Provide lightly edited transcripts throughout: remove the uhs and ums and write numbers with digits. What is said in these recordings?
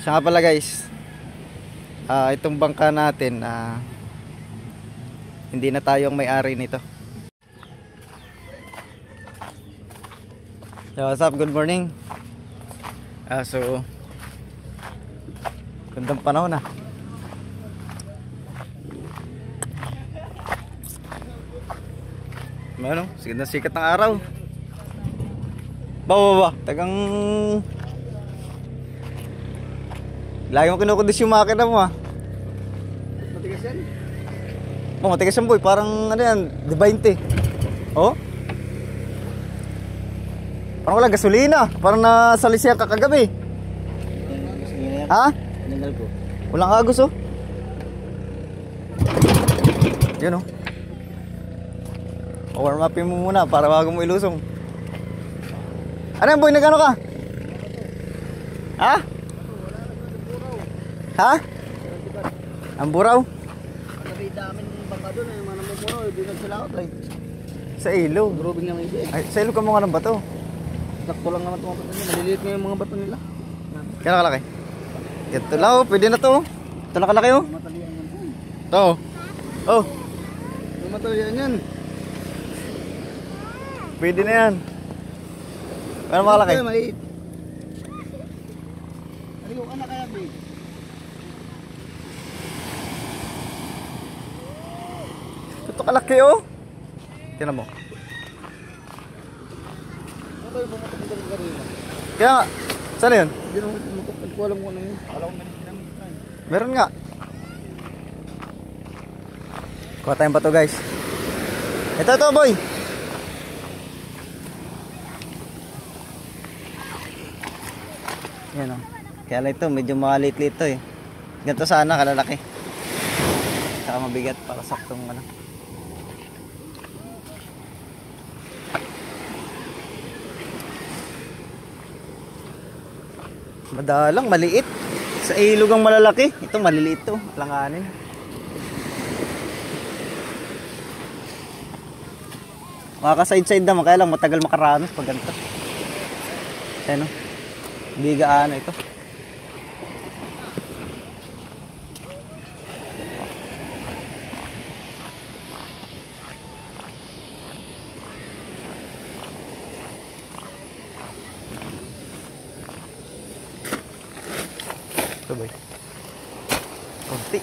Siya nga pala guys, itong bangka natin, hindi na tayo ang may-ari nito. So, what's up? Good morning. So, gandang panahon na. Ano? Sikat ng araw. Ba. Tagang lagi mo kinukundis yung makina mo, ha. Matigas yan? Matigas yan, boy. Parang ano yan, di 20. Oh? Parang wala gasolina. Parang nasalis yan kakagabi. Ha? Nangal ko. Walang agos, oh. Yun, oh. Warm upin mo muna para bago mo ilusong. Ano yan, boy? Nagano ka? Ha? Ha? Ang buraw? Sabi dami ng bangka doon, yung mga namumuro, hindi nagsilaot ay. Sa ilog. Grubing naman hindi. Ay, sa ilog ka mga ng bato. Sakto lang naman itong bato nila, maliliit nga yung mga bato nila. Kaya nakalaki? Ito lang, oh. Pwede na to, oh. Ito nakalaki, oh. Matalian yan. Ito, oh. Oh. Yung matalian yan. Pwede na yan. Ano makalaki? Kaya maliit. Ano yung anak kaya, babe? Ito kalaki, oh. Tignan mo. Ano kayo pumatok ng galing kanina? Kaya nga, saan yun? Hindi naman pumatok, hindi ko alam kung ano yun. Alam ko namin namin. Meron nga. Kuha tayong bato, guys. Ito, boy. Yan, oh. Kaya lang ito, medyo maliit-liit to, eh. Ganito sana, kalalaki. Saka mabigat para saktong ano. Madalang, maliit. Sa ilog ang malalaki. Ito, maliliit to. Langanin. Makaka-side-side naman. Kaya lang matagal makaranos pag ganito. Ayan, oh. Hindi gaano ito. Ito ba? Kunti.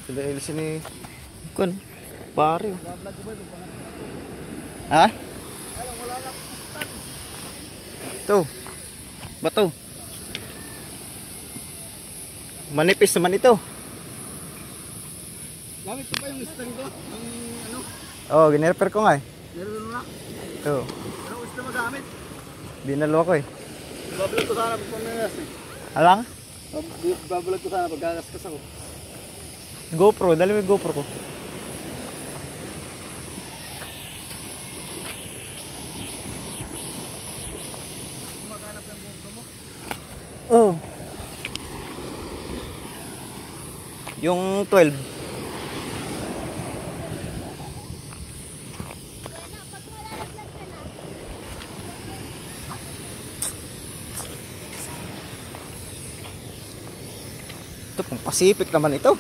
Sila ilis ni Kun. Pare. Ha? Ito. Bato. Manipis naman ito. Gamit ko pa yung stand ko. Ang ano? Oo, ginerepair ko nga, eh. Meron na. Ito. Ano gusto magamit? Binalo ko, eh. Babalot ko sana pag pamilas, eh. Alang? Babalot ko sana pag gagaskas ako. GoPro. Dali mo yung GoPro ko. Oh. Yung 12. Ito pang Pacific naman ito.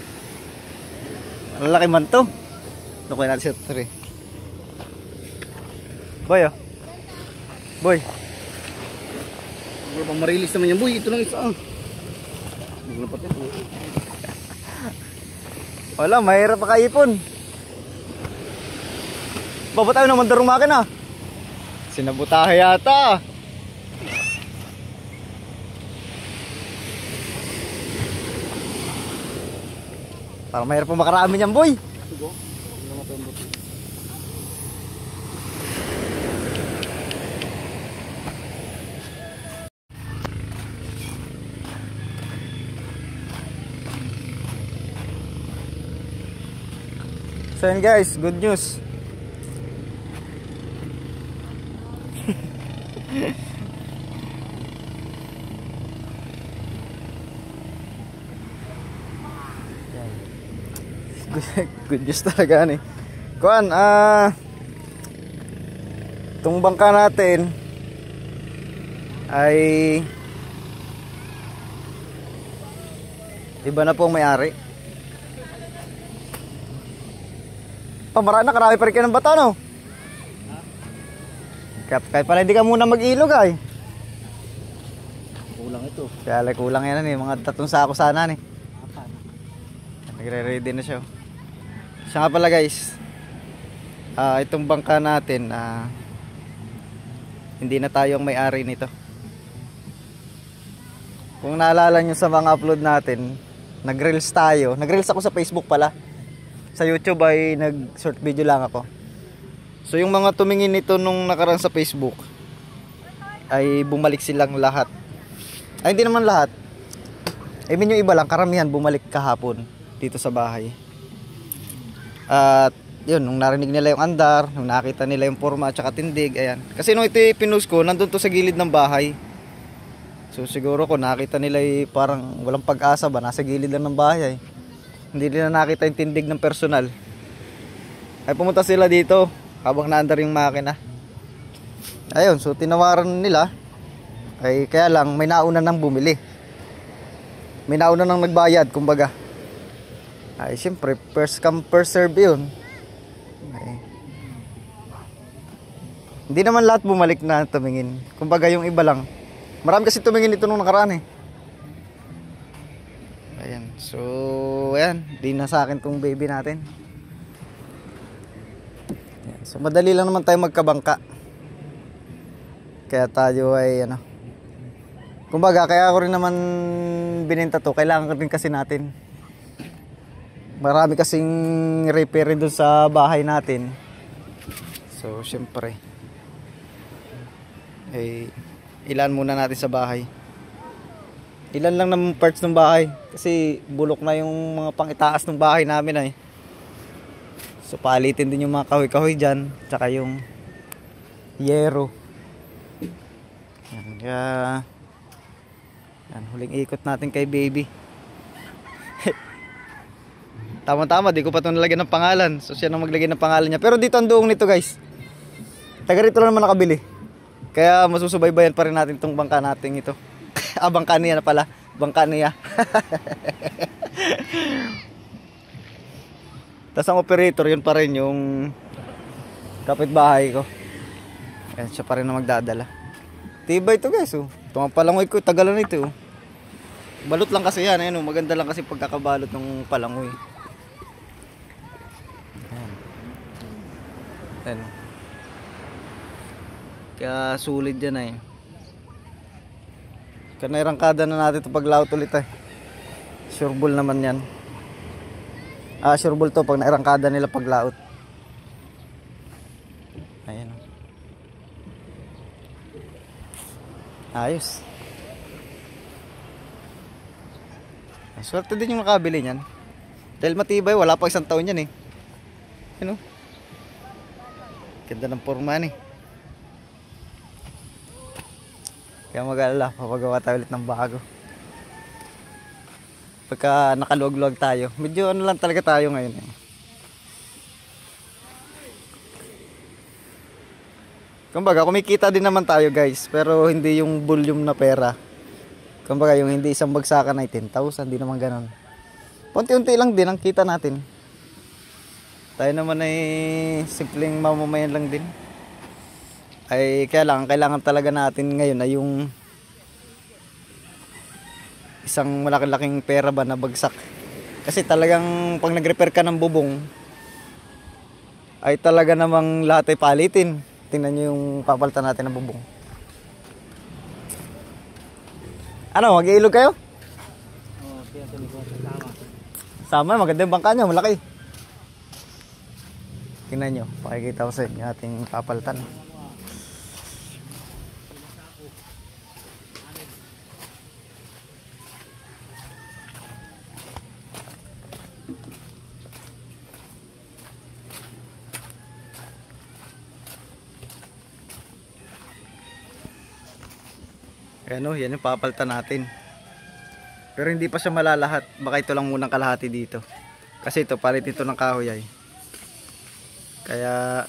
Malaki man to. Nukuhin natin sa 3. Boy, oh. Boy. Pang marilis naman yan, boy. Ito lang isa. Maglapat yan. Wala, mahirap pa kaipon. Baba tayo ng mandarong makina. Sinabutahe yata. Parang mahirap pa makarami niyan, boy. So yun guys, good news. Good news talaga ni. Kuan, Itong bangka natin ay iba na po ang may-ari. Pamara na, karami pa rin kayo ng bato, no? Kaya pala hindi ka muna mag-ilog ay. Kulang ito. Kaya kulang yan eh, mga 3 sako sana eh. Nagre-ready na siya. Siya nga pala guys, itong bangka natin, hindi na tayo ang may-ari nito. Kung naalala nyo sa mga upload natin, nag-reels tayo. Nag-reels ako sa Facebook pala. Sa YouTube ay nag-short video lang ako. So yung mga tumingin nito nung nakaraan sa Facebook ay bumalik silang lahat. Ay hindi naman lahat. I mean yung iba lang, karamihan bumalik kahapon dito sa bahay. At yun, nung narinig nila yung andar, nung nakita nila yung forma at saka tindig, ayan. Kasi nung ito pinost ko, nandun to sa gilid ng bahay. So siguro kung nakita nila parang walang pag-asa ba, nasa gilid lang ng bahay. Hindi nila nakita yung tindig ng personal. Ay pumunta sila dito habang naandar yung makina. Ayun, so tinawaran nila. Ay kaya lang may nauna nang bumili. May nauna nang nagbayad, kumbaga. Ay siyempre, first come first serve yun. Ay. Hindi naman lahat bumalik na tumingin. Kumbaga yung iba lang. Marami kasi tumingin ito nung nakaraan eh. Ayan. So, ayan. Di na sa akin tong baby natin. Ayan. So, madali lang naman tayo magkabangka. Kaya tayo ay, kumbaga, kaya ako rin naman binenta to. Kailangan rin kasi natin. Marami kasing repair doon sa bahay natin. So, syempre. Ilan muna natin sa bahay. Ilan lang ng parts ng bahay. Kasi bulok na yung mga pangitaas ng bahay namin ay. So palitin din yung mga kahoy-kahoy dyan. Tsaka yung yero. Yan, kaya yan, huling ikot natin kay baby. Tama-tama, di ko pa ito nalagyan ng pangalan. So siya nang maglagay ng pangalan niya. Pero dito ang duong nito guys. Taga rito lang naman nakabili. Kaya masusubaybayan pa rin natin itong bangka natin ito. Bangka niya na pala. Bangka niya. Tapos ang operator, yun pa rin yung kapitbahay ko. Ayan, siya pa rin na magdadala. Tibay ito guys. Oh. Ito nga palangoy ko. Tagalan ito. Oh. Balot lang kasi yan. Ayan, oh. Maganda lang kasi pagkakabalot ng palangoy. Ayan. Ayan. Kaya sulit dyan eh. Kaya nairangkada na natin ito paglaot ulit eh. Sureball naman yan. Sureball to pag nairangkada nila paglaot. Ayan. Ayos. Swerte din yung nakabili niyan. Dahil matibay, wala pa 1 taon yan eh. Ano? Ganda ng forma eh. Kaya mag-alala, papagawa tayo ulit ng bago. Pagka nakaluwag-luwag tayo, medyo lang talaga tayo ngayon eh. Kumbaga, kumikita din naman tayo guys, pero hindi yung volume na pera. Kumbaga, yung hindi isang bagsakan ay 10,000, hindi naman ganun. Unti-unti lang din ang kita natin. Tayo naman ay simpleng mamamayan lang din. Ay kailangan talaga natin ngayon ay yung isang malaking pera ba na bagsak. Kasi talagang pag nag-repair ka ng bubong ay talaga namang lahat ay palitin. Tingnan nyo yung papalitan natin ng bubong. Ano, mag-iilog kayo? Oo, kaya sama. Sama, maganda yung bangka nyo, malaki. Tingnan nyo, pakikita ko sa inyo ating papalitan. Ano, yan yung papalitan natin. Pero hindi pa siya malalahat. Baka ito lang munang kalahati dito. Kasi ito, palit ito ng kahoy ay. Kaya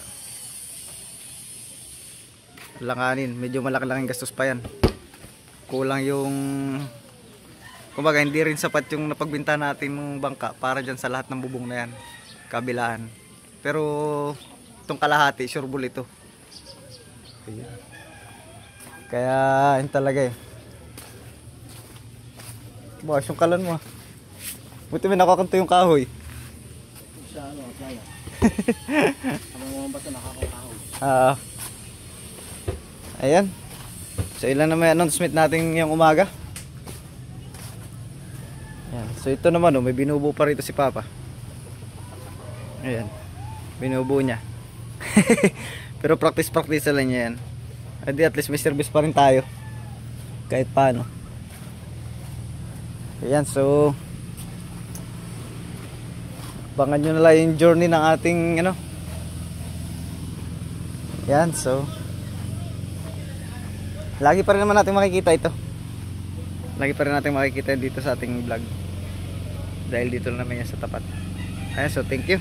langanin. Medyo malaki-laking gastos pa yan. Kulang yung, kumbaga hindi rin sapat yung napagbenta natin ng bangka para dyan sa lahat ng bubong na yan, kabilaan. Pero itong kalahati sureball ito. Kaya yun talaga eh. Bukas yung kalan mo. Buti may nakakanto yung kahoy. Sa ano, playa. Ang mga basta nakakakahoy. Ayan. So ilan na may announcement natin yung umaga. Ayan. So ito naman may binubuo pa rito si Papa. Ayan. Binubuo niya. Pero practice lang niya yan. Adi at least may service pa rin tayo. Kahit paano. Ayan, so abangan nyo na lang yung journey ng ating ano. Ayan, so lagi pa rin naman natin makikita ito. Lagi pa rin natin makikita dito sa ating vlog. Dahil dito lang naman yan sa tapat. Ayan, so thank you.